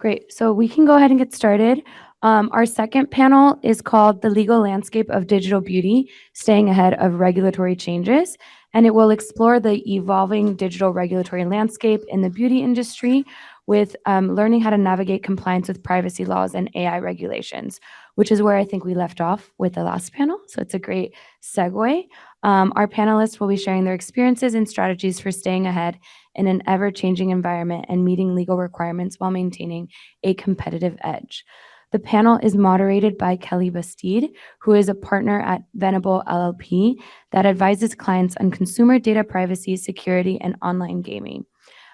Great. So we can go ahead and get started. Our second panel is called The Legal Landscape of Digital Beauty, Staying Ahead of Regulatory Changes. And it will explore the evolving digital regulatory landscape in the beauty industry with learning how to navigate compliance with privacy laws and AI regulations, which is where I think we left off with the last panel. So it's a great segue. Our panelists will be sharing their experiences and strategies for staying ahead in an ever-changing environment and meeting legal requirements while maintaining a competitive edge. The panel is moderated by Kelly Bastide, who is a partner at Venable LLP that advises clients on consumer data privacy, security, and online gaming.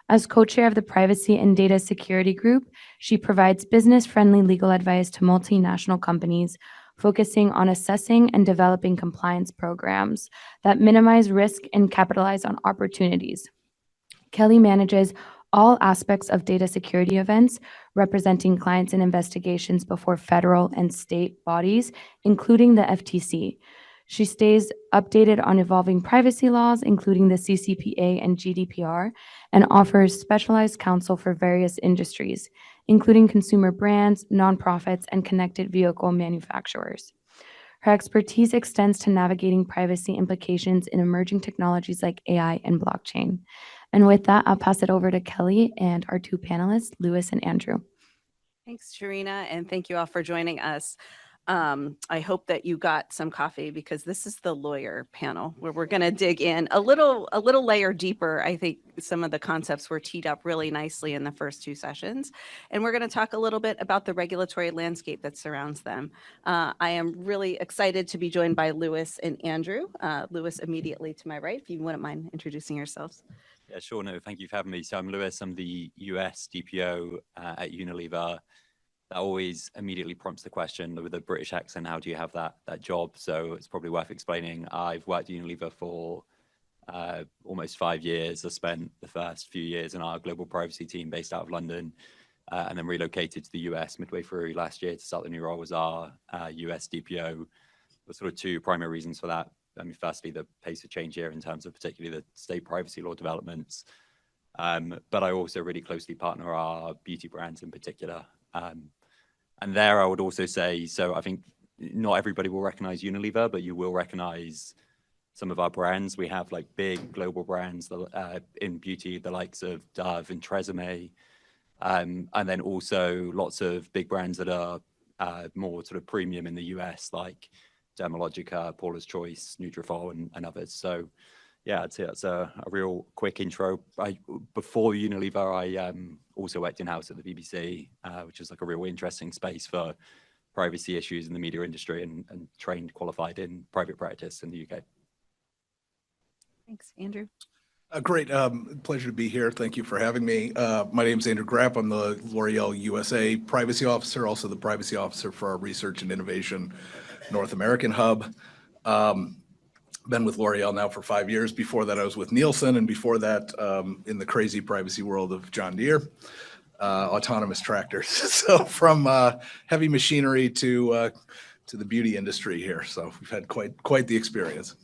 As co-chair of the Privacy and Data Security Group, she provides business-friendly legal advice to multinational companies, focusing on assessing and developing compliance programs that minimize risk and capitalize on opportunities. Kelly manages all aspects of data security events, representing clients in investigations before federal and state bodies, including the FTC. She stays updated on evolving privacy laws, including the CCPA and GDPR, and offers specialized counsel for various industries, including consumer brands, nonprofits, and connected vehicle manufacturers. Her expertise extends to navigating privacy implications in emerging technologies like AI and blockchain. And with that, I'll pass it over to Kelly and our two panelists, Louis and Andrew. Thanks, Sharina, and thank you all for joining us. I hope that you got some coffee because this is the lawyer panel where we're going to dig in a little layer deeper. I think some of the concepts were teed up really nicely in the first two sessions, and we're going to talk a little bit about the regulatory landscape that surrounds them. I am really excited to be joined by Louis and Andrew. Louis immediately to my right, if you wouldn't mind introducing yourselves. Yeah, sure. No, thank you for having me. So I'm Louis. I'm the US DPO at Unilever. That always immediately prompts the question with a British accent, how do you have that job? So it's probably worth explaining. I've worked at Unilever for almost 5 years. I spent the first few years in our global privacy team based out of London, and then relocated to the US midway through last year to start the new role as our US DPO. There's sort of two primary reasons for that. I mean, firstly, the pace of change here in terms of particularly the state privacy law developments. But I also really closely partner our beauty brands in particular. And there I would also say, so I think not everybody will recognize Unilever, but you will recognize some of our brands. We have like big global brands in beauty, the likes of Dove and Tresemme. And then also lots of big brands that are more sort of premium in the US, like Dermalogica, Paula's Choice, Nutrafol, and others. So yeah, I'd say that's a real quick intro. Before Unilever, I also worked in-house at the BBC, which is like a real interesting space for privacy issues in the media industry, and trained, qualified in private practice in the UK. Thanks, Andrew. Great. Pleasure to be here. Thank you for having me. My name is Andrew Grapp. I'm the L'Oreal USA Privacy Officer, also the Privacy Officer for our Research and Innovation North American Hub. Been with L'Oreal now for 5 years. Before that, I was with Nielsen, and before that, in the crazy privacy world of John Deere, autonomous tractors. So from heavy machinery to the beauty industry here. So we've had quite the experience.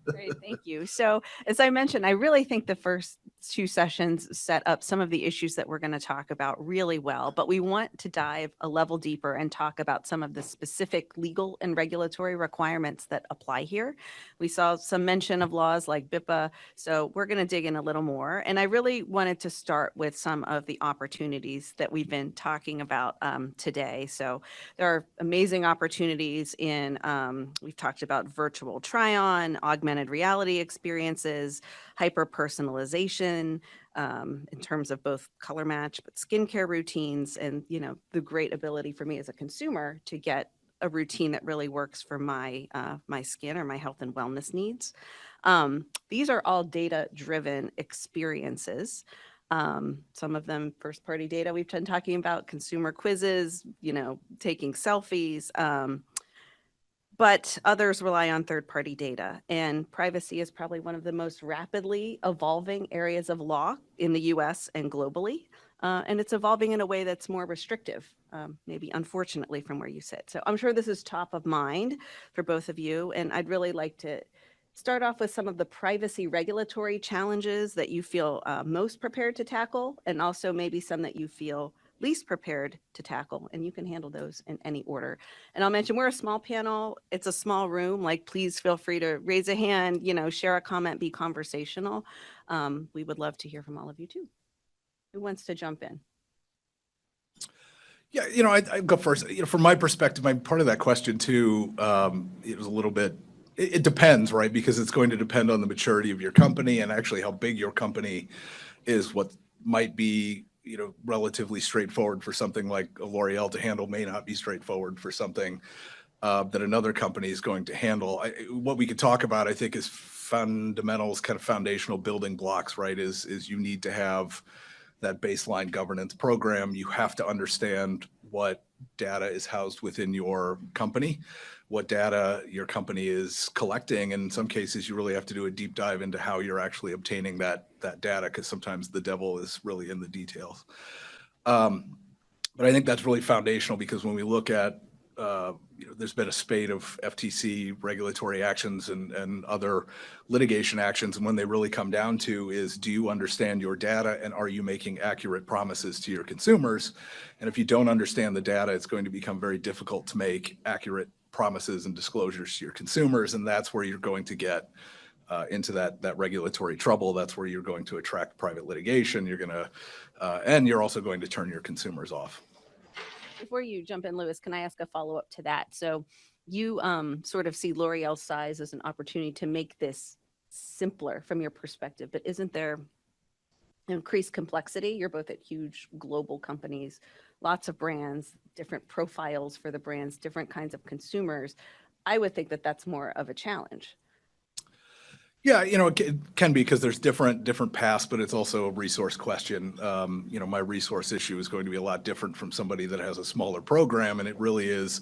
Great, thank you. So as I mentioned, I really think the first two sessions set up some of the issues that we're going to talk about really well, but we want to dive a level deeper and talk about some of the specific legal and regulatory requirements that apply here. We saw some mention of laws like BIPA, so we're going to dig in a little more. And I really wanted to start with some of the opportunities that we've been talking about today. So there are amazing opportunities in, we've talked about virtual try-on, augmented reality experiences, hyper-personalization, in terms of both color match, but skincare routines, and the great ability for me as a consumer to get a routine that really works for my my skin or my health and wellness needs. These are all data-driven experiences. Some of them first-party data we've been talking about, consumer quizzes, taking selfies. But others rely on third-party data, and privacy is probably one of the most rapidly evolving areas of law in the US and globally, and it's evolving in a way that's more restrictive, maybe unfortunately from where you sit. So I'm sure this is top of mind for both of you, and I'd really like to start off with some of the privacy regulatory challenges that you feel most prepared to tackle, and also maybe some that you feel least prepared to tackle, and you can handle those in any order. And I'll mention we're a small panel. It's a small room. Like, please feel free to raise a hand, share a comment, be conversational. We would love to hear from all of you too. Who wants to jump in? Yeah, I go first. From my perspective, part of that question too, it was a little bit, it depends, right? Because it's going to depend on the maturity of your company and actually how big your company is. What might be, relatively straightforward for something like a L'Oreal to handle may not be straightforward for something that another company is going to handle. What we could talk about, I think, is fundamentals, kind of foundational building blocks, right? Is you need to have that baseline governance program. You have to understand what data is housed within your company, what data your company is collecting. And in some cases, you really have to do a deep dive into how you're actually obtaining that data, because sometimes the devil is really in the details. But I think that's really foundational, because when we look at, there's been a spate of FTC regulatory actions and other litigation actions. And when they really come down to is, do you understand your data and are you making accurate promises to your consumers? And if you don't understand the data, it's going to become very difficult to make accurate promises and disclosures to your consumers. And that's where you're going to get into that regulatory trouble. That's where you're going to attract private litigation. And you're also going to turn your consumers off. Before you jump in, Lewis, can I ask a follow-up to that? So you sort of see L'Oreal's size as an opportunity to make this simpler from your perspective, but isn't there increased complexity? You're both at huge global companies, lots of brands, different profiles for the brands, different kinds of consumers. I would think that that's more of a challenge. Yeah, it can be, because there's different paths, but it's also a resource question. My resource issue is going to be a lot different from somebody that has a smaller program, and it really is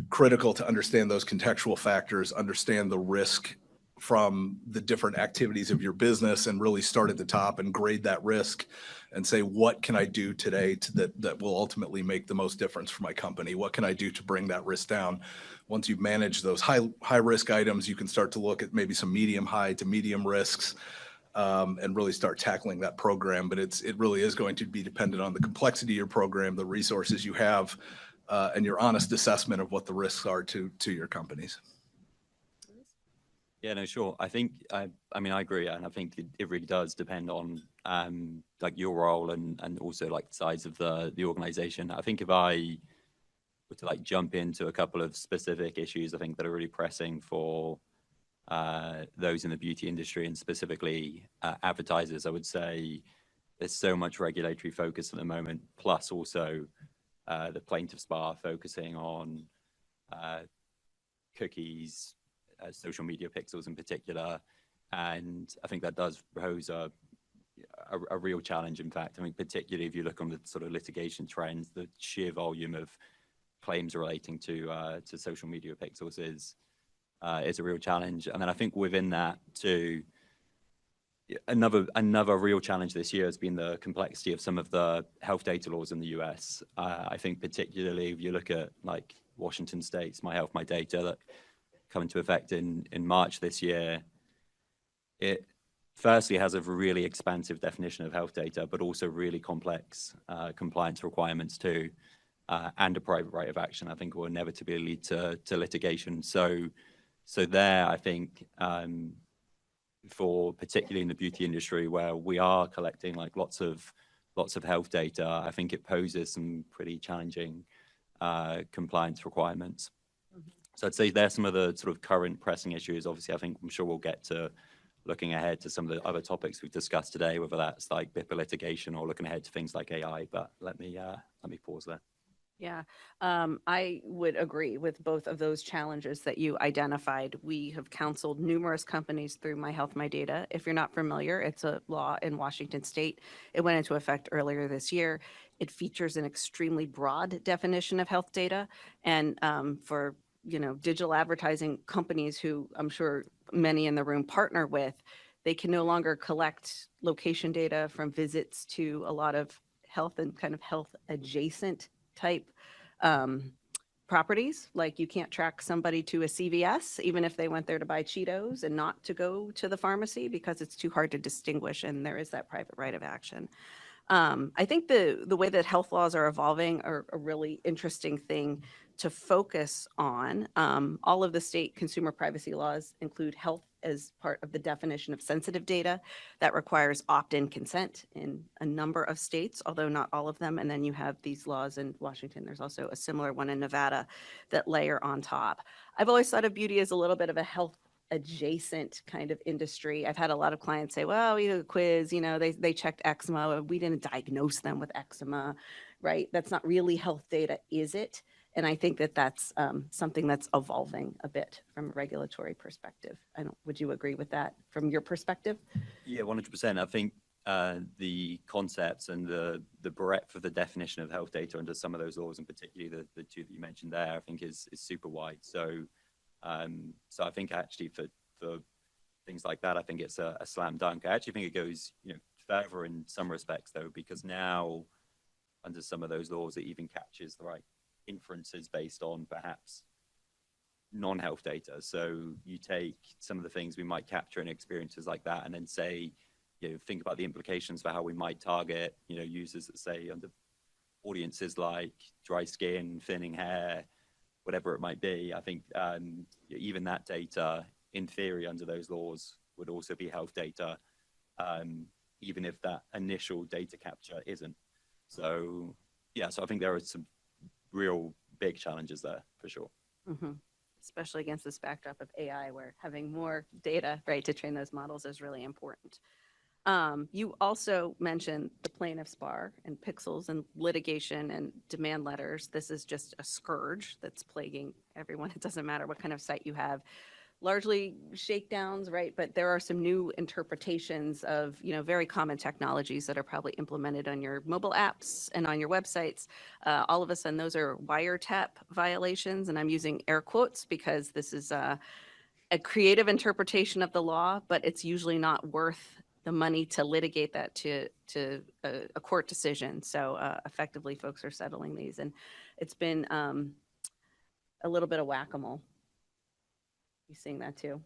critical to understand those contextual factors, understand the risk from the different activities of your business, and really start at the top and grade that risk and say, what can I do today that will ultimately make the most difference for my company? What can I do to bring that risk down? Once you've managed those high risk items, you can start to look at maybe some high to medium risks, and really start tackling that program. But it really is going to be dependent on the complexity of your program, the resources you have, and your honest assessment of what the risks are to your companies. Yeah, no, sure. I think, I agree. And I think it really does depend on like your role and also like the size of the organization. I think if I were to like jump into a couple of specific issues, I think that are really pressing for those in the beauty industry, and specifically advertisers, I would say there's so much regulatory focus at the moment, plus also the plaintiff's bar focusing on cookies, social media pixels in particular. And I think that does pose a real challenge. In fact, I mean, particularly if you look on the sort of litigation trends, the sheer volume of claims relating to social media pixels is a real challenge. And then I think within that too, another real challenge this year has been the complexity of some of the health data laws in the US. I think particularly if you look at like Washington State's My Health, My Data that come into effect in March this year, it firstly has a really expansive definition of health data, but also really complex compliance requirements too, and a private right of action, I think, will inevitably lead to litigation. So there, I think, for particularly in the beauty industry where we are collecting like lots of health data, I think it poses some pretty challenging compliance requirements. So I'd say there's some of the sort of current pressing issues. Obviously, I'm sure we'll get to looking ahead to some of the other topics we've discussed today, whether that's like BIPA litigation or looking ahead to things like AI. But let me pause there. Yeah, I would agree with both of those challenges that you identified. We have counseled numerous companies through My Health, My Data. If you're not familiar, it's a law in Washington State. It went into effect earlier this year. It features an extremely broad definition of health data. And for digital advertising companies who I'm sure many in the room partner with, they can no longer collect location data from visits to a lot of health and kind of health adjacent type properties. Like you can't track somebody to a CVS, even if they went there to buy Cheetos and not to go to the pharmacy, because it's too hard to distinguish, and there is that private right of action. I think the way that health laws are evolving are a really interesting thing to focus on. All of the state consumer privacy laws include health as part of the definition of sensitive data. That requires opt-in consent in a number of states, although not all of them. And then you have these laws in Washington. There's also a similar one in Nevada that layer on top. I've always thought of beauty as a little bit of a health adjacent kind of industry. I've had a lot of clients say, well, we did a quiz, they checked eczema. We didn't diagnose them with eczema, right? That's not really health data, is it? And I think that that's something that's evolving a bit from a regulatory perspective. Would you agree with that from your perspective? Yeah, 100%. I think the concepts and the breadth of the definition of health data under some of those laws, and particularly the two that you mentioned there, I think is super wide. So I think actually for things like that, I think it's a slam dunk. I actually think it goes further in some respects though, because now under some of those laws, it even captures the right inferences based on perhaps non-health data. So you take some of the things we might capture in experiences like that and then say, think about the implications for how we might target, users that say under audiences like dry skin, thinning hair, whatever it might be. I think even that data in theory under those laws would also be health data, even if that initial data capture isn't. So yeah, so I think there are some real big challenges there for sure. Mm-hmm. Especially against this backdrop of AI, where having more data, right, to train those models is really important. You also mentioned the plaintiff's bar and pixels and litigation and demand letters. This is just a scourge that's plaguing everyone. It doesn't matter what kind of site you have. Largely shakedowns, right? But there are some new interpretations of, very common technologies that are probably implemented on your mobile apps and on your websites. All of a sudden, those are wiretap violations. And I'm using air quotes because this is a creative interpretation of the law, but it's usually not worth the money to litigate that to a court decision. So effectively, folks are settling these. And it's been a little bit of whack-a-mole. You seeing that too?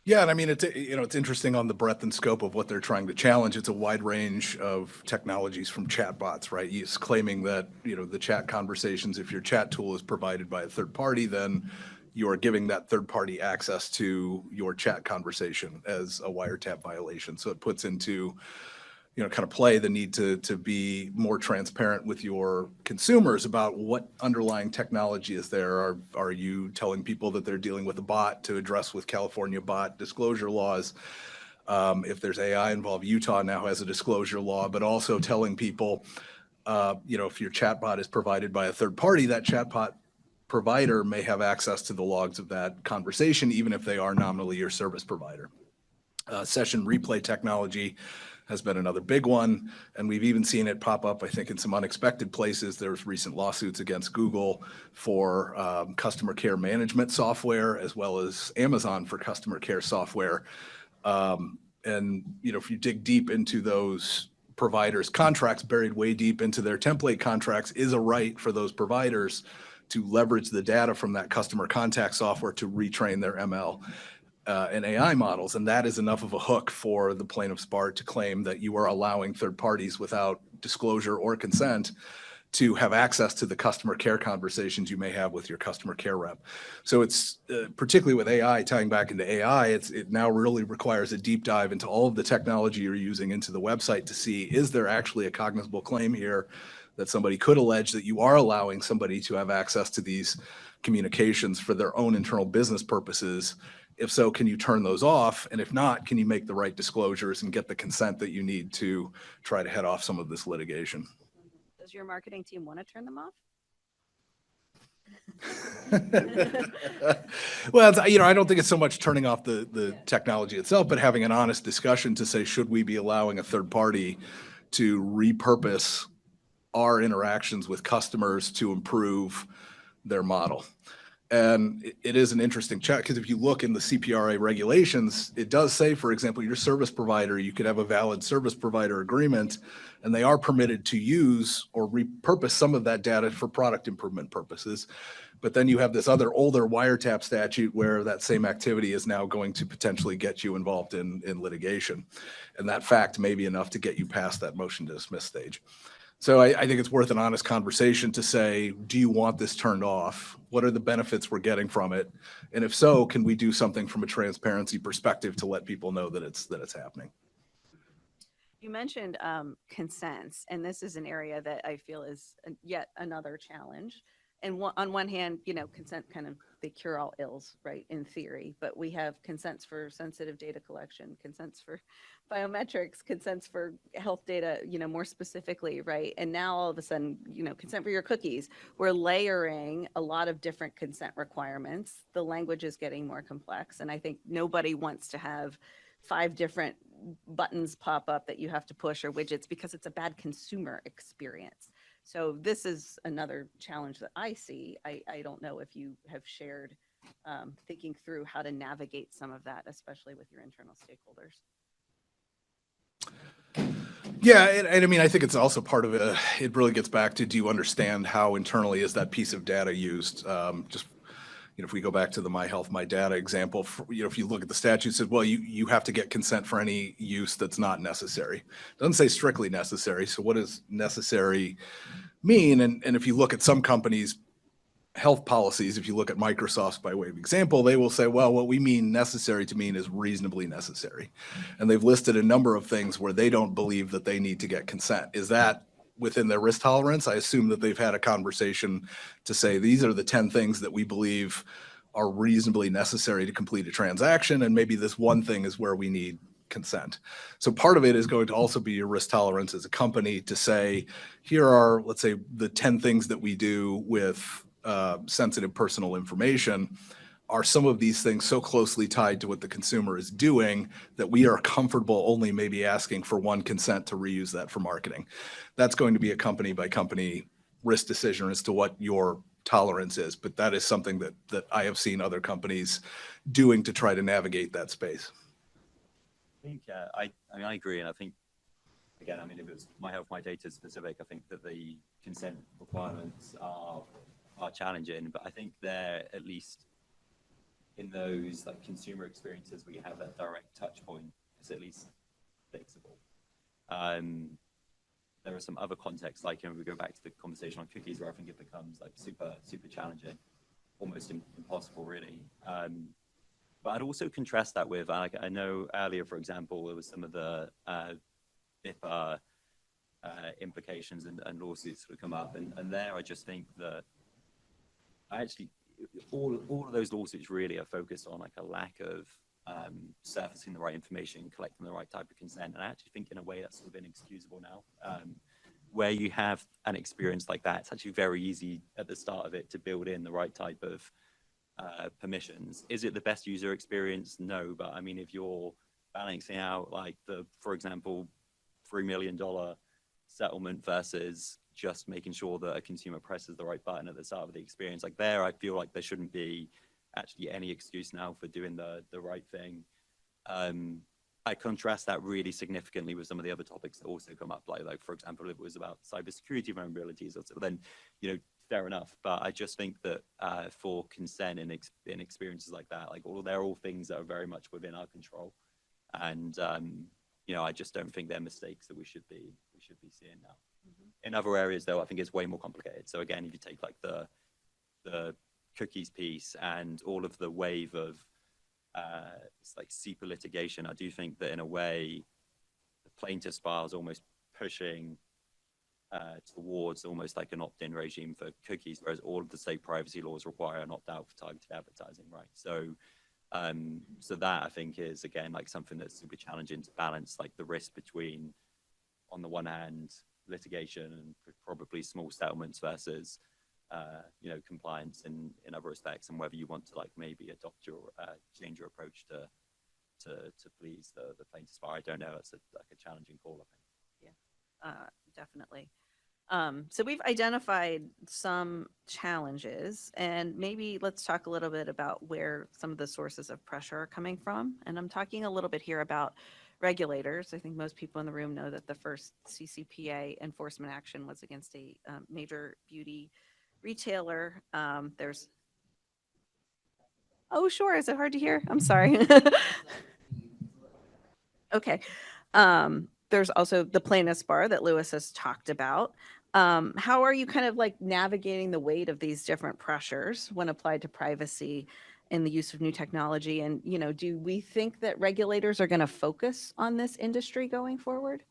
Yeah, and I mean, it's interesting on the breadth and scope of what they're trying to challenge. It's a wide range of technologies from chatbots, right? It's claiming that, the chat conversations, if your chat tool is provided by a third party, then you are giving that third party access to your chat conversation as a wiretap violation. So it puts into kind of play the need to be more transparent with your consumers about what underlying technology is there. Are you telling people that they're dealing with a bot to address with California bot disclosure laws? If there's AI involved, Utah now has a disclosure law, but also telling people, if your chatbot is provided by a third party, that chatbot provider may have access to the logs of that conversation, even if they are nominally your service provider. Session replay technology has been another big one, and we've even seen it pop up, I think, in some unexpected places. There's recent lawsuits against Google for customer care management software, as well as Amazon for customer care software. And if you dig deep into those providers' contracts, buried way deep into their template contracts is a right for those providers to leverage the data from that customer contact software to retrain their ML and AI models. And that is enough of a hook for the plaintiff's bar to claim that you are allowing third parties without disclosure or consent to have access to the customer care conversations you may have with your customer care rep. So it's particularly with AI, tying back into AI, it now really requires a deep dive into all of the technology you're using into the website to see, is there actually a cognizable claim here that somebody could allege that you are allowing somebody to have access to these communications for their own internal business purposes? If so, can you turn those off? And if not, can you make the right disclosures and get the consent that you need to try to head off some of this litigation? Does your marketing team want to turn them off? Well, I don't think it's so much turning off the technology itself, but having an honest discussion to say, should we be allowing a third party to repurpose our interactions with customers to improve their model? And it is an interesting check because if you look in the CPRA regulations, it does say, for example, your service provider, you could have a valid service provider agreement, and they are permitted to use or repurpose some of that data for product improvement purposes. But then you have this other older wiretap statute where that same activity is now going to potentially get you involved in litigation. And that fact may be enough to get you past that motion to dismiss stage. So I think it's worth an honest conversation to say, do you want this turned off? What are the benefits we're getting from it? And if so, can we do something from a transparency perspective to let people know that it's happening? You mentioned consents, and this is an area that I feel is yet another challenge. And on one hand, consent kind of, they cure all ills, right, in theory, but we have consents for sensitive data collection, consents for biometrics, consents for health data, more specifically, right? And now all of a sudden, consent for your cookies. We're layering a lot of different consent requirements. The language is getting more complex, and I think nobody wants to have 5 different buttons pop up that you have to push or widgets because it's a bad consumer experience. So this is another challenge that I see. I don't know if you have shared thinking through how to navigate some of that, especially with your internal stakeholders. Yeah, and I mean, I think it's also part of it. It really gets back to, do you understand how internally is that piece of data used? If we go back to the My Health, My Data example, if you look at the statute, it says, well, you have to get consent for any use that's not necessary. It doesn't say strictly necessary. So what does necessary mean? And if you look at some companies' health policies, if you look at Microsoft's by way of example, they will say, well, what we mean necessary to mean is reasonably necessary. And they've listed a number of things where they don't believe that they need to get consent. Is that within their risk tolerance? I assume that they've had a conversation to say, these are the 10 things that we believe are reasonably necessary to complete a transaction, and maybe this one thing is where we need consent. So part of it is going to also be your risk tolerance as a company to say, here are, let's say, the 10 things that we do with sensitive personal information. Are some of these things so closely tied to what the consumer is doing that we are comfortable only maybe asking for one consent to reuse that for marketing? That's going to be a company by company risk decision as to what your tolerance is, but that is something that I have seen other companies doing to try to navigate that space. I think I agree, and I think again, if it's My Health, My Data specific, I think that the consent requirements are challenging, but I think they're at least in those like consumer experiences where you have that direct touch point, it's at least fixable. There are some other contexts, like we go back to the conversation on cookies, where I think it becomes like super challenging, almost impossible, really. But I'd also contrast that with, I know earlier, for example, there was some of the BIPA implications and lawsuits that come up, and there I just think that all of those lawsuits really are focused on like a lack of surfacing the right information, collecting the right type of consent. And I actually think in a way that's sort of inexcusable now. Where you have an experience like that, it's actually very easy at the start of it to build in the right type of permissions. Is it the best user experience? No, but if you're balancing out like for example, $3 million settlement versus just making sure that a consumer presses the right button at the start of the experience, like there, I feel like there shouldn't be actually any excuse now for doing the right thing. I contrast that really significantly with some of the other topics that also come up, like for example, if it was about cybersecurity vulnerabilities, or so, then fair enough. But I just think that for consent in experiences like that, like they're all things that are very much within our control, and I just don't think they're mistakes that we should be seeing now. In other areas, though, I think it's way more complicated. So again, if you take like the cookies piece and all of the wave of it's like SEPA litigation, I do think that in a way, the plaintiff's bar is almost pushing towards almost like an opt-in regime for cookies, whereas all of the state privacy laws require an opt-out for targeted advertising, right? So that I think is again like something that's super challenging to balance, like the risk between, on the one hand, litigation and probably small settlements versus compliance in other respects, and whether you want to like maybe adopt your change your approach to please the plaintiff's bar. I don't know. It's like a challenging call, I think. Yeah, definitely. So we've identified some challenges, and maybe let's talk a little bit about where some of the sources of pressure are coming from. And I'm talking a little bit here about regulators. I think most people in the room know that the first CCPA enforcement action was against a major beauty retailer. Oh, sure. Is it hard to hear? I'm sorry. Okay. There's also the plaintiff's bar that Lewis has talked about. How are you kind of like navigating the weight of these different pressures when applied to privacy and the use of new technology? And, do we think that regulators are going to focus on this industry going forward?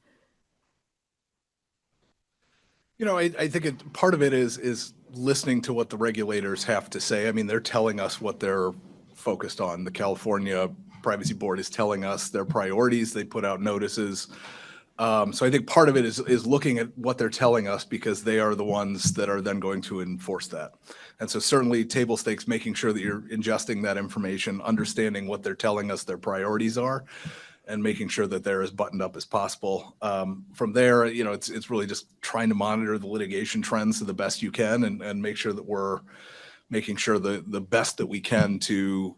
I think part of it is listening to what the regulators have to say. I mean, they're telling us what they're focused on. The California Privacy Board is telling us their priorities. They put out notices. So I think part of it is looking at what they're telling us, because they are the ones that are then going to enforce that. And so certainly table stakes, making sure that you're ingesting that information, understanding what they're telling us their priorities are, and making sure that they're as buttoned up as possible. From there, it's really just trying to monitor the litigation trends to the best you can, and make sure that we're making sure the best that we can to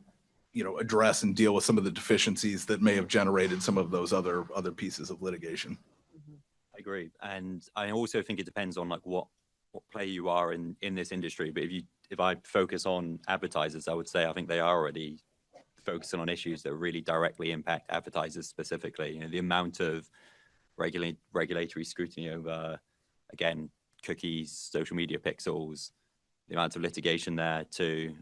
address and deal with some of the deficiencies that may have generated some of those other pieces of litigation. I agree. And I also think it depends on like what play you are in this industry. But if I focus on advertisers, I would say I think they are already focusing on issues that really directly impact advertisers specifically. The amount of regulatory scrutiny over, again, cookies, social media pixels, the amount of litigation there too.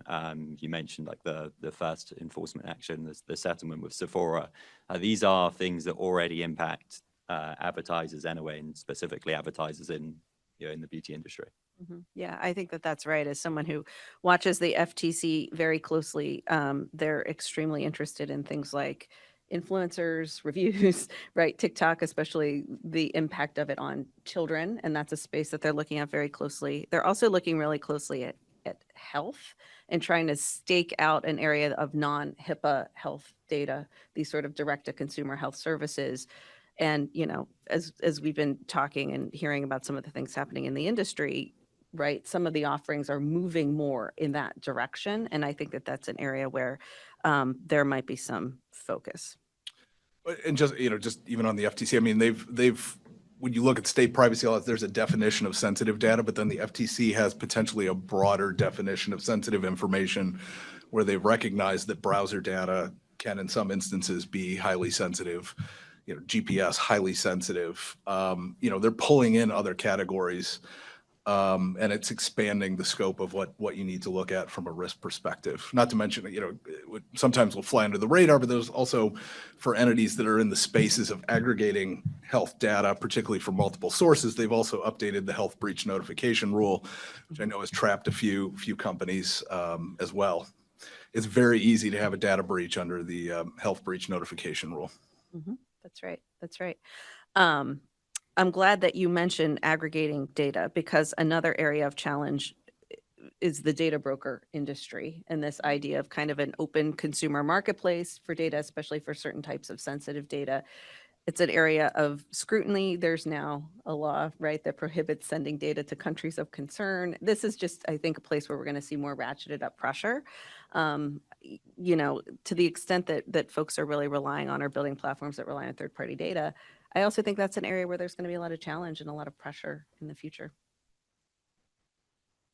You mentioned like the first enforcement action, the settlement with Sephora. These are things that already impact advertisers anyway, and specifically advertisers in the beauty industry. Yeah, I think that that's right. As someone who watches the FTC very closely, they're extremely interested in things like influencers, reviews, right? TikTok, especially the impact of it on children. And that's a space that they're looking at very closely. They're also looking really closely at health and trying to stake out an area of non-HIPAA health data, these sort of direct-to-consumer health services. And, as we've been talking and hearing about some of the things happening in the industry, right, some of the offerings are moving more in that direction. And I think that that's an area where there might be some focus. And just even on the FTC, I mean, they've when you look at state privacy laws, there's a definition of sensitive data, but then the FTC has potentially a broader definition of sensitive information, where they've recognized that browser data can, in some instances, be highly sensitive. GPS, highly sensitive. They're pulling in other categories, and it's expanding the scope of what you need to look at from a risk perspective. Not to mention, sometimes will fly under the radar, but there's also, for entities that are in the spaces of aggregating health data, particularly from multiple sources, they've also updated the health breach notification rule, which I know has trapped a few companies as well. It's very easy to have a data breach under the health breach notification rule. That's right. That's right. I'm glad that you mentioned aggregating data, because another area of challenge is the data broker industry and this idea of kind of an open consumer marketplace for data, especially for certain types of sensitive data. It's an area of scrutiny. There's now a law, right, that prohibits sending data to countries of concern. This is just, I think, a place where we're going to see more ratcheted up pressure. To the extent that folks are really relying on or building platforms that rely on third-party data, I also think that's an area where there's going to be a lot of challenge and a lot of pressure in the future.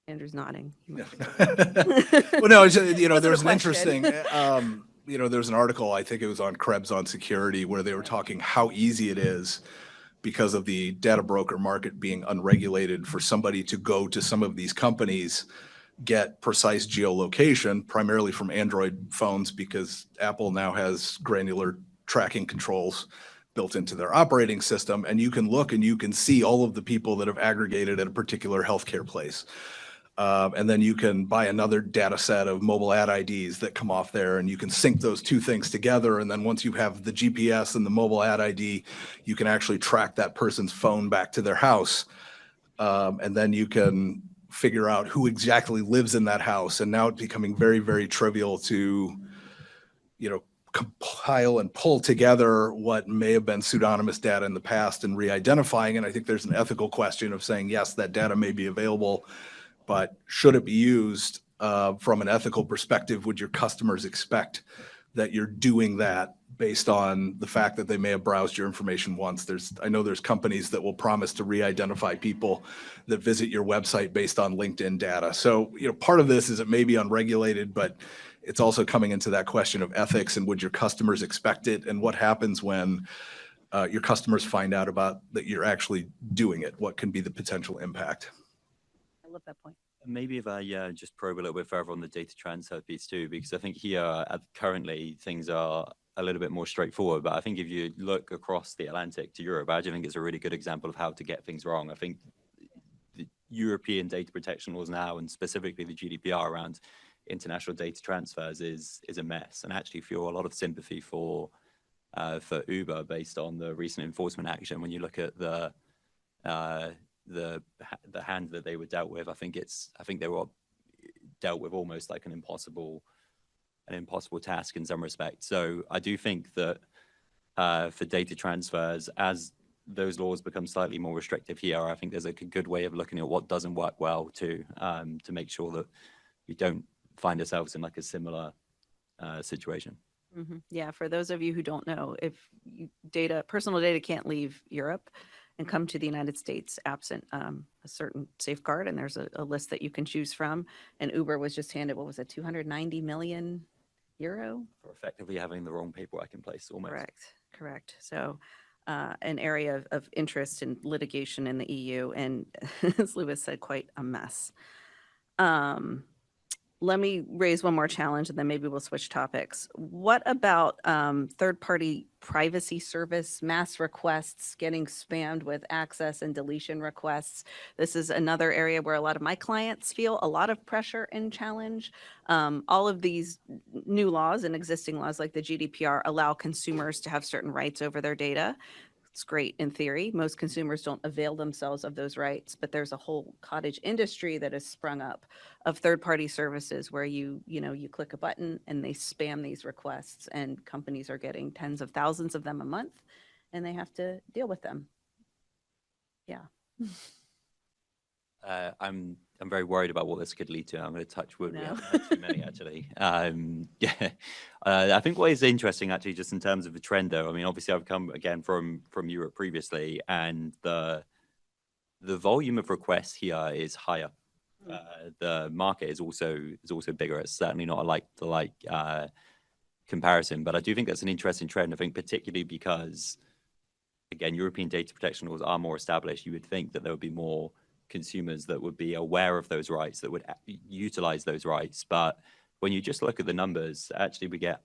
Andrew's nodding. Well, no, there's an question. interesting, there's an article, I think it was on Krebs on security, where they were talking how easy it is, because of the data broker market being unregulated, for somebody to go to some of these companies, get precise geolocation, primarily from Android phones, because Apple now has granular tracking controls built into their operating system, and you can look and you can see all of the people that have aggregated at a particular healthcare place. And then you can buy another data set of mobile ad IDs that come off there, and you can sync those two things together. And then once you have the GPS and the mobile ad ID, you can actually track that person's phone back to their house. And then you can figure out who exactly lives in that house. And now it's becoming very, very trivial to, compile and pull together what may have been pseudonymous data in the past and re-identifying. And I think there's an ethical question of saying, yes, that data may be available, but should it be used from an ethical perspective? Would your customers expect that you're doing that based on the fact that they may have browsed your information once? I know there's companies that will promise to re-identify people that visit your website based on LinkedIn data. So, part of this is it may be unregulated, but it's also coming into that question of ethics and would your customers expect it? And what happens when your customers find out about that you're actually doing it? What can be the potential impact? I love that point. Maybe if I just probe a little bit further on the data transfer piece too, because I think here currently things are a little bit more straightforward. But I think if you look across the Atlantic to Europe, I actually think it's a really good example of how to get things wrong. I think the European data protection laws now, and specifically the GDPR around international data transfers, is a mess, and actually feel a lot of sympathy for Uber based on the recent enforcement action. When you look at the hand that they were dealt with, I think they were dealt with almost like an impossible task in some respects. So I do think that for data transfers, as those laws become slightly more restrictive here, I think there's a good way of looking at what doesn't work well to make sure that we don't find ourselves in like a similar situation. Mm-hmm. Yeah, for those of you who don't know, if personal data can't leave Europe and come to the United States absent a certain safeguard, and there's a list that you can choose from. And Uber was just handed, what was it, 290 million euro? For effectively having the wrong paperwork in place, almost. Correct. So an area of interest in litigation in the EU, and as Lewis said, quite a mess. Let me raise one more challenge and then maybe we'll switch topics. What about third-party privacy service, mass requests, getting spammed with access and deletion requests? This is another area where a lot of my clients feel a lot of pressure and challenge. All of these new laws and existing laws like the GDPR allow consumers to have certain rights over their data. It's great in theory. Most consumers don't avail themselves of those rights, but there's a whole cottage industry that has sprung up of third-party services where you click a button and they spam these requests, and companies are getting tens of thousands of them a month, and they have to deal with them. Yeah. I'm very worried about what this could lead to. I'm going to touch wood. No. We haven't had too many actually. I think what is interesting actually, just in terms of the trend though, I mean, obviously I've come again from Europe previously, and the volume of requests here is higher. The market is also bigger. It's certainly not a like comparison, but I do think that's an interesting trend. I think particularly because, again, European data protection laws are more established. You would think that there would be more consumers that would be aware of those rights, that would utilize those rights. But when you just look at the numbers, actually we get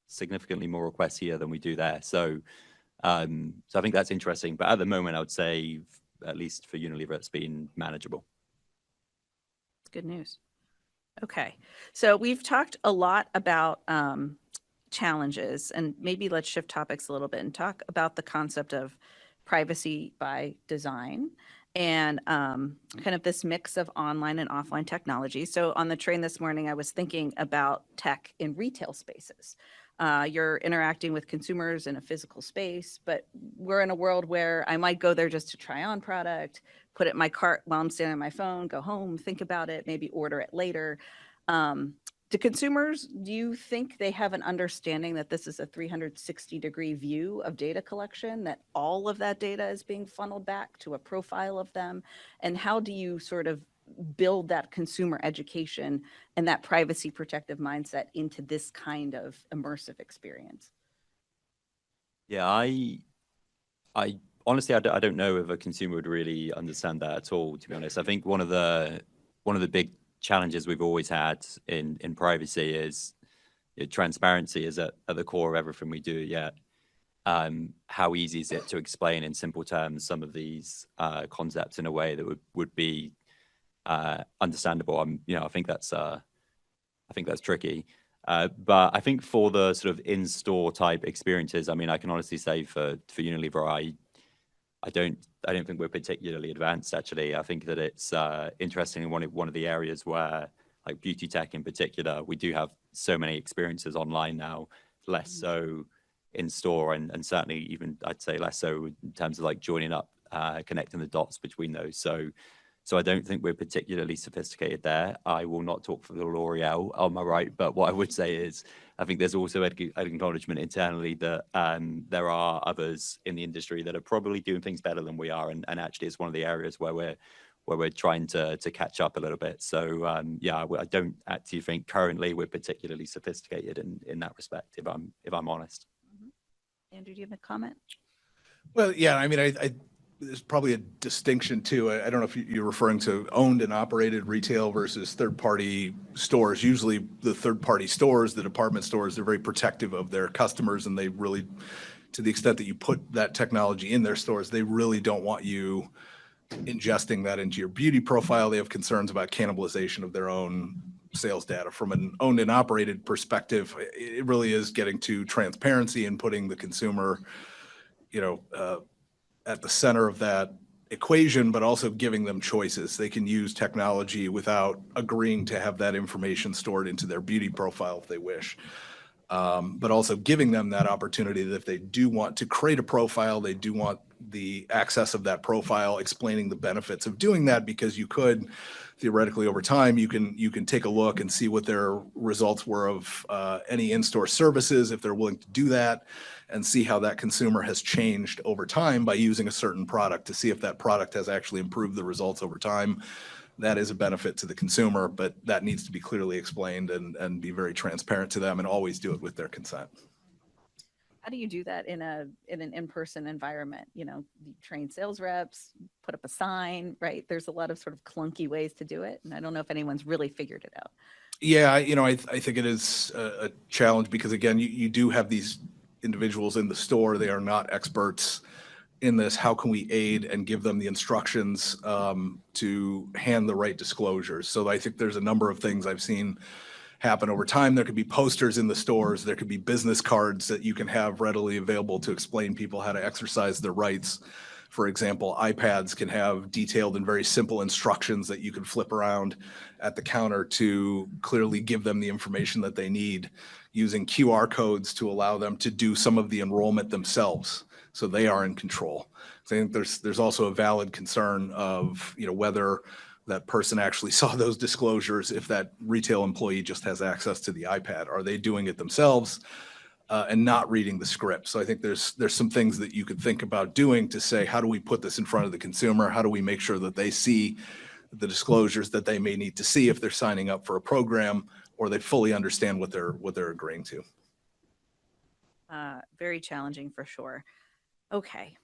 significantly more requests here than we do there. So I think that's interesting. But at the moment, I would say, at least for Unilever, it's been manageable. It's good news. Okay. So we've talked a lot about challenges, and maybe let's shift topics a little bit and talk about the concept of privacy by design and kind of this mix of online and offline technology. So on the train this morning, I was thinking about tech in retail spaces. You're interacting with consumers in a physical space, but we're in a world where I might go there just to try on product, put it in my cart while I'm standing on my phone, go home, think about it, maybe order it later. Do consumers, do you think they have an understanding that this is a 360-degree view of data collection, that all of that data is being funneled back to a profile of them? And how do you sort of build that consumer education and that privacy protective mindset into this kind of immersive experience? Yeah, I honestly, I don't know if a consumer would really understand that at all, to be honest. I think one of the big challenges we've always had in privacy is transparency is at the core of everything we do. Yet, how easy is it to explain in simple terms some of these concepts in a way that would be understandable? I think that's tricky. But I think for the sort of in-store type experiences, I mean, I can honestly say for Unilever, I don't think we're particularly advanced, actually. I think that it's interesting in one of the areas where, like beauty tech in particular, we do have so many experiences online now less so in store, and certainly even I'd say less so in terms of like joining up, connecting the dots between those. So I don't think we're particularly sophisticated there. I will not talk for the L'Oreal on my right, but what I would say is I think there's also an acknowledgement internally that there are others in the industry that are probably doing things better than we are, and actually it's one of the areas where we're trying to catch up a little bit. So yeah, I don't actually think currently we're particularly sophisticated in that respect, if I'm honest. Andrew, do you have a comment? Well, yeah, I mean, there's probably a distinction too. I don't know if you're referring to owned and operated retail versus third-party stores. Usually the third-party stores, the department stores, they're very protective of their customers, and they really, to the extent that you put that technology in their stores, they really don't want you ingesting that into your beauty profile. They have concerns about cannibalization of their own sales data. From an owned and operated perspective, it really is getting to transparency and putting the consumer, at the center of that equation, but also giving them choices. They can use technology without agreeing to have that information stored into their beauty profile if they wish. But also giving them that opportunity that if they do want to create a profile, they do want the access of that profile, explaining the benefits of doing that, because you could theoretically over time, you can take a look and see what their results were of any in-store services, if they're willing to do that, and see how that consumer has changed over time by using a certain product to see if that product has actually improved the results over time. That is a benefit to the consumer, but that needs to be clearly explained and be very transparent to them, and always do it with their consent. How do you do that in an in-person environment? You train sales reps, put up a sign, right? There's a lot of sort of clunky ways to do it, and I don't know if anyone's really figured it out. Yeah, I think it is a challenge because, again, you do have these individuals in the store. They are not experts in this. How can we aid and give them the instructions to hand the right disclosures? So I think there's a number of things I've seen happen over time. There could be posters in the stores. There could be business cards that you can have readily available to explain people how to exercise their rights. For example, iPads can have detailed and very simple instructions that you can flip around at the counter to clearly give them the information that they need, using QR codes to allow them to do some of the enrollment themselves, so they are in control. So I think there's also a valid concern of whether that person actually saw those disclosures. If that retail employee just has access to the iPad, are they doing it themselves and not reading the script? So I think there's some things that you could think about doing to say, how do we put this in front of the consumer? How do we make sure that they see the disclosures that they may need to see if they're signing up for a program, or they fully understand what they're agreeing to? Very challenging for sure. Okay,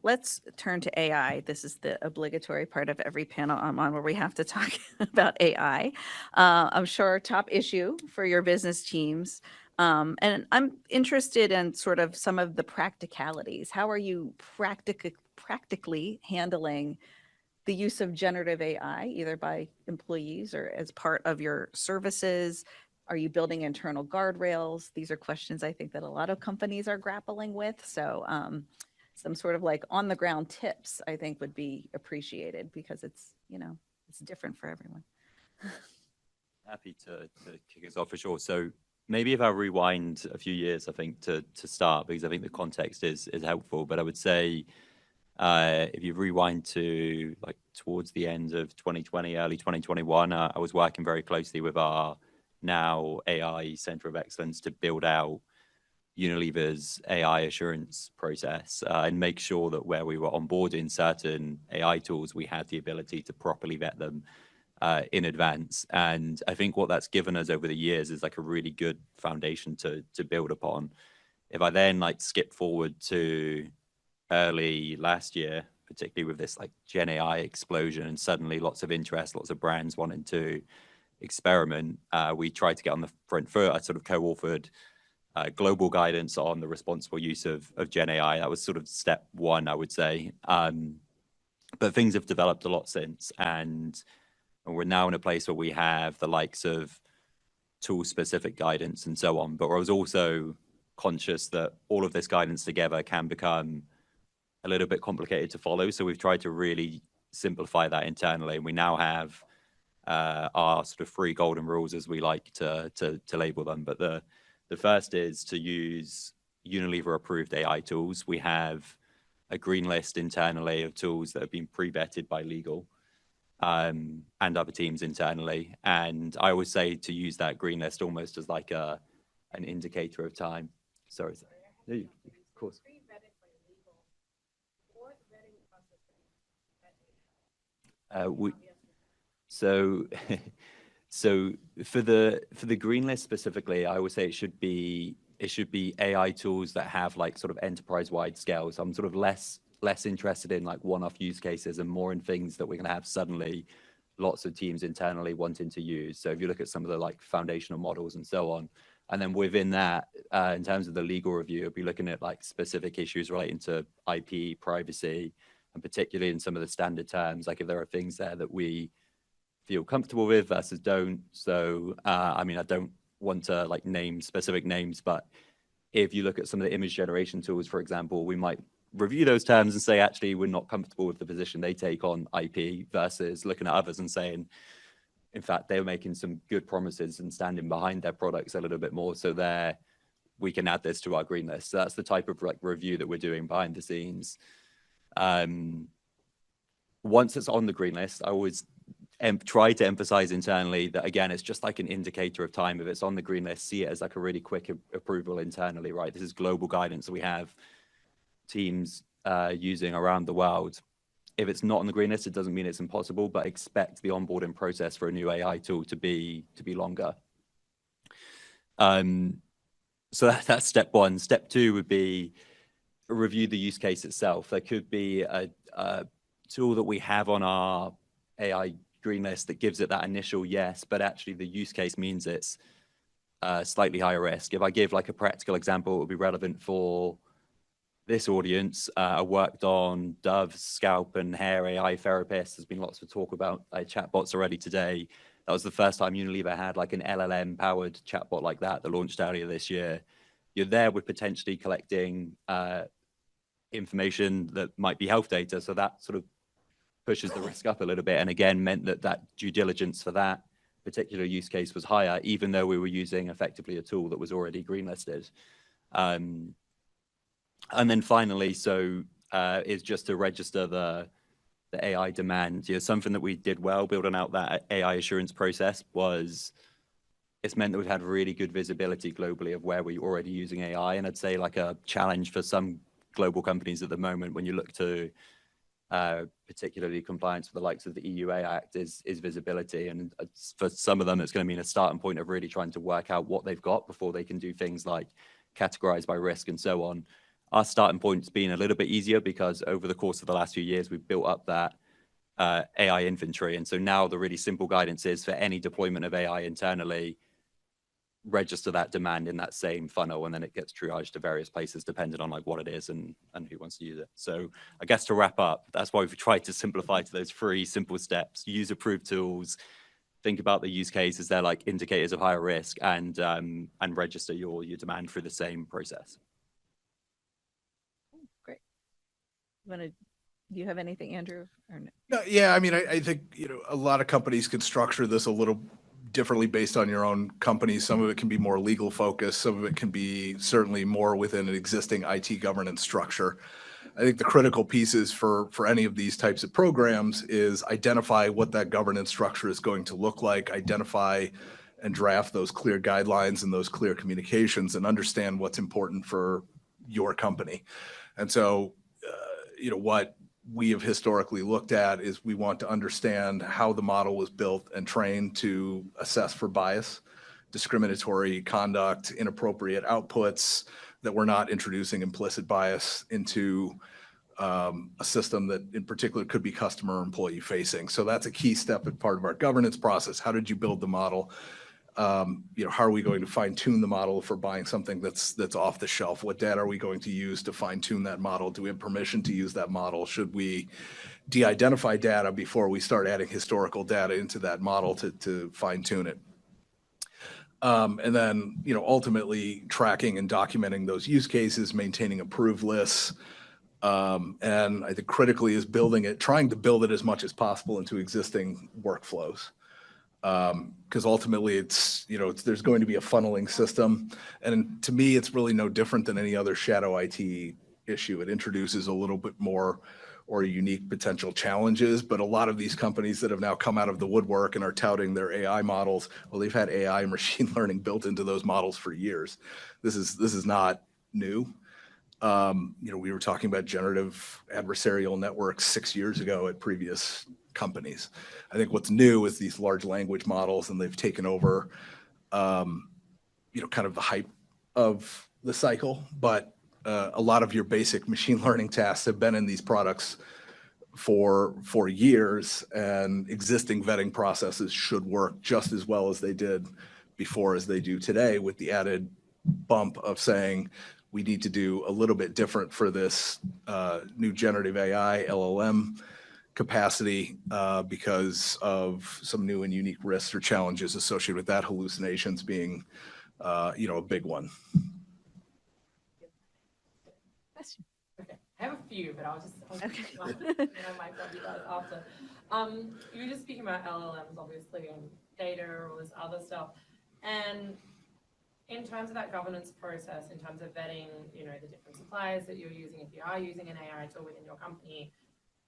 let's turn to AI. This is the obligatory part of every panel I'm on where we have to talk about AI. I'm sure top issue for your business teams. And I'm interested in sort of some of the practicalities. How are you practically handling the use of generative AI, either by employees or as part of your services? Are you building internal guardrails? These are questions I think that a lot of companies are grappling with. So some sort of like on the ground tips, I think, would be appreciated, because it's different for everyone. Happy to kick us off for sure. So maybe if I rewind a few years, I think to start, because I think the context is helpful. But I would say if you rewind to like towards the end of 2020, early 2021, I was working very closely with our now AI Center of Excellence to build out Unilever's AI assurance process and make sure that where we were onboarding certain AI tools, we had the ability to properly vet them in advance. And I think what that's given us over the years is like a really good foundation to build upon. If I then like skip forward to early last year, particularly with this like Gen AI explosion and suddenly lots of interest, lots of brands wanting to experiment, we tried to get on the front foot. I sort of co-authored global guidance on the responsible use of Gen AI. That was sort of step one, I would say. But things have developed a lot since, and we're now in a place where we have the likes of tool-specific guidance and so on. But I was also conscious that all of this guidance together can become a little bit complicated to follow. So we've tried to really simplify that internally. And we now have our sort of 3 golden rules, as we like to label them. But the The first is to use Unilever approved AI tools. We have a green list internally of tools that have been pre-vetted by legal and other teams internally. And I always say to use that green list almost as like an indicator of time. Sorry. Yeah, of course. So for the green list specifically, I would say it should be AI tools that have like sort of enterprise-wide scale. So I'm sort of less interested in like one-off use cases and more in things that we're going to have suddenly lots of teams internally wanting to use. So if you look at some of the like foundational models and so on, and then within that, in terms of the legal review, you'll be looking at like specific issues relating to IP, privacy, and particularly in some of the standard terms, like if there are things there that we feel comfortable with versus don't. So, I mean, I don't want to like name specific names, but if you look at some of the image generation tools, for example, we might review those terms and say, actually, we're not comfortable with the position they take on IP versus looking at others and saying, in fact, they're making some good promises and standing behind their products a little bit more. So we can add this to our green list. So that's the type of like review that we're doing behind the scenes. Once it's on the green list, I always try to emphasize internally that, again, it's just like an indicator of time. If it's on the green list, see it as like a really quick approval internally, right? This is global guidance that we have teams using around the world. If it's not on the green list, it doesn't mean it's impossible, but expect the onboarding process for a new AI tool to be longer. So that's step one. Step two would be review the use case itself. There could be a tool that we have on our AI green list that gives it that initial yes, but actually the use case means it's slightly higher risk. If I give like a practical example, it would be relevant for this audience. I worked on Dove's scalp and hair AI therapists. There's been lots of talk about chatbots already today. That was the first time Unilever had like an LLM powered chatbot like that launched earlier this year. You're there with potentially collecting information that might be health data. So that sort of pushes the risk up a little bit. And again, meant that due diligence for that particular use case was higher, even though we were using effectively a tool that was already green listed. And then finally, is just to register the AI demand. You know, something that we did well building out that AI assurance process was it's meant that we've had really good visibility globally of where we're already using AI. And I'd say like a challenge for some global companies at the moment when you look to particularly compliance with the likes of the EU AI Act is visibility. And for some of them, it's going to mean a starting point of really trying to work out what they've got before they can do things like categorize by risk and so on. Our starting point's been a little bit easier because over the course of the last few years, we've built up that AI inventory. And so now the really simple guidance is for any deployment of AI internally, register that demand in that same funnel, and then it gets triaged to various places depending on like what it is and who wants to use it. So I guess to wrap up, that's why we've tried to simplify to those 3 simple steps. Use approved tools, think about the use cases, they're like indicators of higher risk, and register your demand through the same process. Great. Do you have anything, Andrew? Or no? No, yeah, I mean, I think, you know, a lot of companies can structure this a little differently based on your own company. Some of it can be more legal focused. Some of it can be certainly more within an existing IT governance structure. I think the critical pieces for any of these types of programs is identify what that governance structure is going to look like, identify and draft those clear guidelines and those clear communications, and understand what's important for your company. And so, you know, what we have historically looked at is we want to understand how the model was built and trained to assess for bias, discriminatory conduct, inappropriate outputs, that we're not introducing implicit bias into a system that in particular could be customer or employee facing. So that's a key step and part of our governance process. How did you build the model? You know, how are we going to fine tune the model if we're buying something that's off the shelf? What data are we going to use to fine tune that model? Do we have permission to use that model? Should we de-identify data before we start adding historical data into that model to fine tune it? And then, you know, ultimately tracking and documenting those use cases, maintaining approved lists. And I think critically is trying to build it as much as possible into existing workflows. Because ultimately it's, there's going to be a funneling system. And to me, it's really no different than any other shadow IT issue. It introduces a little bit more or unique potential challenges, but a lot of these companies that have now come out of the woodwork and are touting their AI models, well, they've had AI and machine learning built into those models for years. This is not new. We were talking about generative adversarial networks 6 years ago at previous companies. I think what's new is these large language models, and they've taken over, kind of the hype of the cycle. But a lot of your basic machine learning tasks have been in these products for years, and existing vetting processes should work just as well as they did before as they do today, with the added bump of saying we need to do a little bit different for this new generative AI LLM capacity because of some new and unique risks or challenges associated with that, hallucinations being a big one. Okay, I have a few, but I'll just Okay. and I might grab you guys after. You were just speaking about LLMs, obviously, and data, all this other stuff. And in terms of that governance process, in terms of vetting, the different suppliers that you're using, if you are using an AI tool within your company,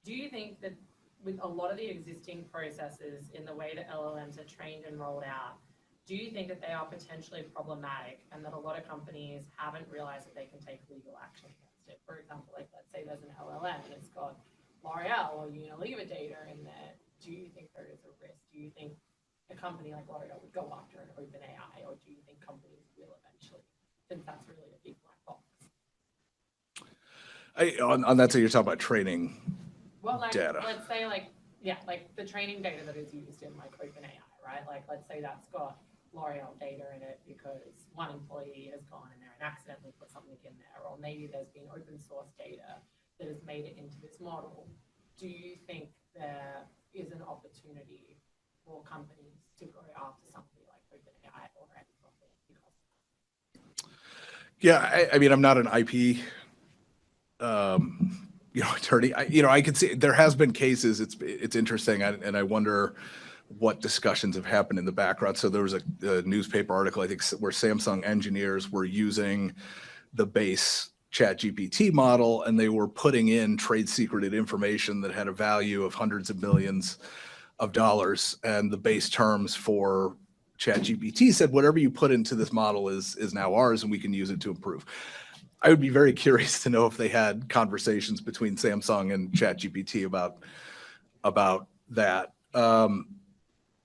do you think that with a lot of the existing processes in the way that LLMs are trained and rolled out, do you think that they are potentially problematic and that a lot of companies haven't realized that they can take legal action against it? For example, like let's say there's an LLM and it's got L'Oreal or Unilever data in there. Do you think there is a risk? Do you think a company like L'Oreal would go after an open AI, or do you think companies will eventually, since that's really a big black box? On that, so you're talking about training data. Let's say like the training data that is used in like OpenAI, right? Like let's say that's got L'Oreal data in it because one employee has gone in there and accidentally put something in there, or maybe there's been open source data that has made it into this model. Do you think there is an opportunity for companies to go after something like OpenAI or Anthropic? Yeah, I mean, I'm not an IP attorney. I could see there has been cases. It's interesting, and I wonder what discussions have happened in the background. So there was a newspaper article, I think, where Samsung engineers were using the base ChatGPT model, and they were putting in trade secreted information that had a value of hundreds of millions of dollars, and the base terms for ChatGPT said whatever you put into this model is now ours, and we can use it to improve. I would be very curious to know if they had conversations between Samsung and ChatGPT about that.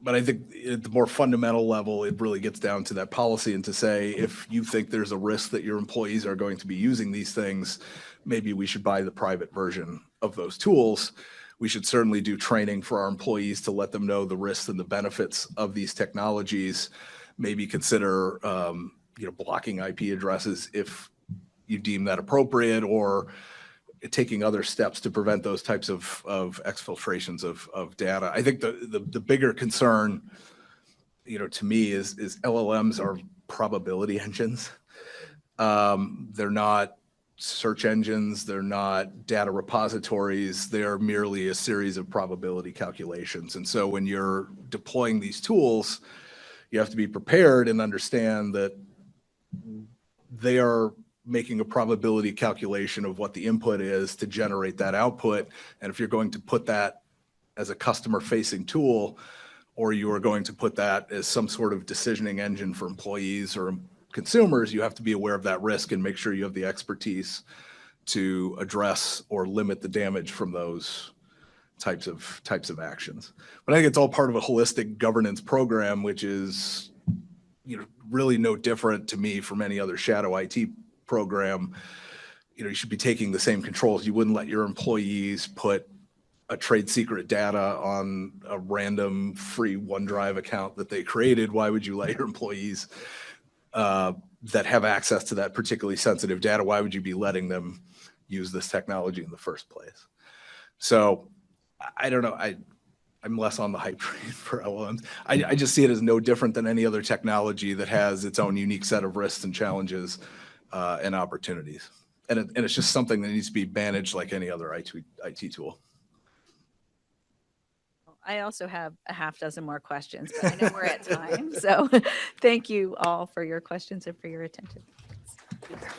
But I think at the more fundamental level, it really gets down to that policy, and to say, if you think there's a risk that your employees are going to be using these things, maybe we should buy the private version of those tools. We should certainly do training for our employees to let them know the risks and the benefits of these technologies. Maybe consider, blocking IP addresses if you deem that appropriate, or taking other steps to prevent those types of exfiltrations of data. I think the bigger concern, to me is LLMs are probability engines. They're not search engines. They're not data repositories. They're merely a series of probability calculations. And so when you're deploying these tools, you have to be prepared and understand that they are making a probability calculation of what the input is to generate that output. And if you're going to put that as a customer-facing tool, or you are going to put that as some sort of decisioning engine for employees or consumers, you have to be aware of that risk and make sure you have the expertise to address or limit the damage from those types of actions. But I think it's all part of a holistic governance program, which is, really no different to me from any other shadow IT program. You should be taking the same controls. You wouldn't let your employees put a trade secret data on a random free OneDrive account that they created. Why would you let your employees that have access to that particularly sensitive data, why would you be letting them use this technology in the first place? So I don't know. I'm less on the hype train for LLMs. I just see it as no different than any other technology that has its own unique set of risks and challenges and opportunities. And it's just something that needs to be managed like any other IT tool. I also have a half dozen more questions, but I know we're at time. So thank you all for your questions and for your attention.